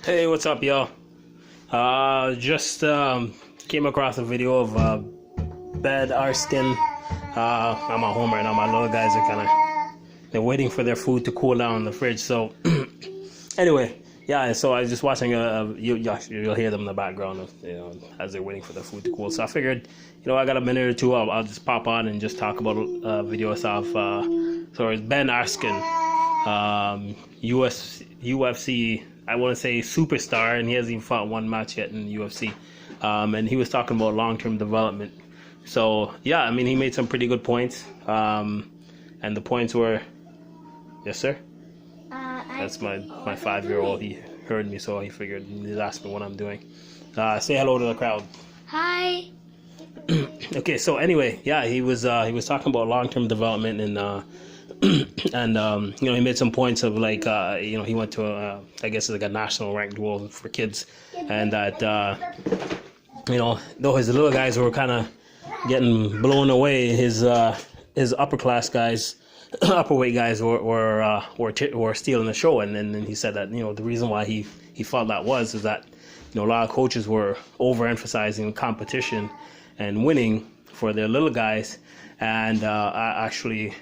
Hey, what's up, y'all? Just came across a video of Ben Arsken. I'm at home right now. My little guys are they're waiting for their food to cool down in the fridge. So anyway, yeah. So I was just watching. You'll hear them in the background, as they're waiting for their food to cool. So I figured, I got a minute or two. I'll just pop on and just talk about a video of. So it's Ben Arsken, UFC. I want to say superstar, and he hasn't even fought one match yet in the UFC. And he was talking about long-term development. So yeah, I mean, he made some pretty good points. And the points were, yes, sir. That's my 5-year-old. He heard me, so he figured he'd ask me what I'm doing. Say hello to the crowd. Hi. Okay, so anyway, yeah, he was talking about long-term development and. And he made some points of like he went to I guess it's like a national ranked world for kids, and that though his little guys were kind of getting blown away, his upperclass guys, upperweight guys were stealing the show, and then he said that the reason why he felt that is that a lot of coaches were overemphasizing competition and winning for their little guys, and actually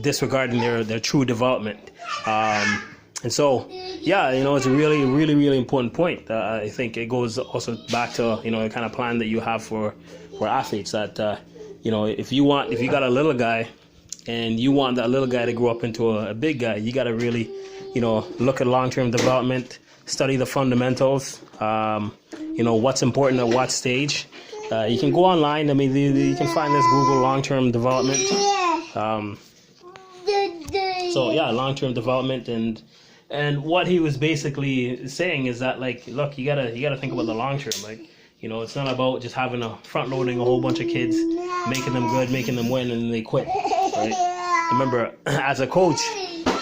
disregarding their true development. And so yeah, it's a really, really, really important point. I think it goes also back to the kind of plan that you have for athletes, that if you got a little guy and you want that little guy to grow up into a big guy, you got to really look at long-term development, study the fundamentals, what's important at what stage. You can go online. I mean, you can find this, Google long-term development. So yeah, long-term development, and what he was basically saying is that, like, look, you gotta think about the long term. Like, it's not about just having front loading a whole bunch of kids, making them good, making them win, and they quit. Right? Remember, as a coach,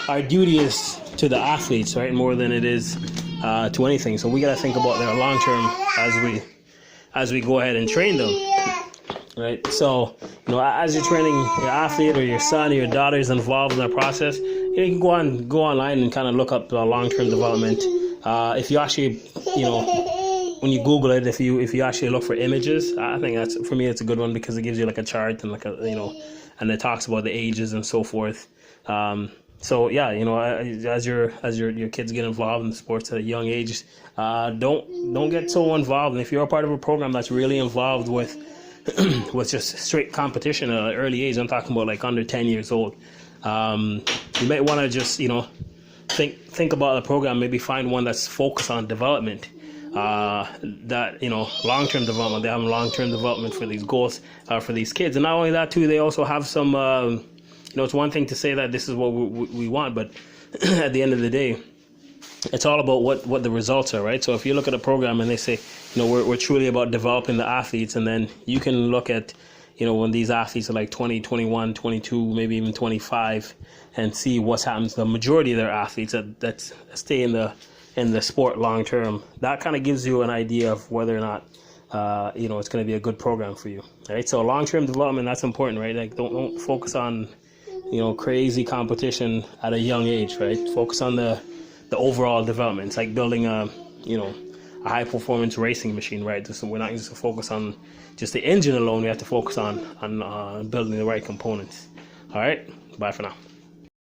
our duty is to the athletes, right, more than it is to anything. So we gotta think about their long term as we go ahead and train them. Right, so as you're training your athlete or your son or your daughter is involved in that process, you can go online and kind of look up long-term development. If you actually, when you Google it, if you actually look for images, I think for me it's a good one, because it gives you like a chart and like and it talks about the ages and so forth. So yeah, as your kids get involved in sports at a young age, don't get so involved. And if you're a part of a program that's really involved with just straight competition at an early age, I'm talking about like under 10 years old, you might want to just think about the program, maybe find one that's focused on development, that long-term development. They have long-term development for these goals, for these kids. And not only that too, they also have some it's one thing to say that this is what we want, but at the end of the day, it's all about what the results are, right? So if you look at a program and they say, we're truly about developing the athletes, and then you can look at, when these athletes are like 20, 21, 22, maybe even 25, and see what's happened to the majority of their athletes that stay in the sport long term. That kind of gives you an idea of whether or not it's going to be a good program for you, right? So long term development, that's important, right? Like don't focus on crazy competition at a young age, right? Focus on the overall development. It's like building a high performance racing machine, right? So we're not just to focus on just the engine alone. We have to focus on building the right components. All right, bye for now.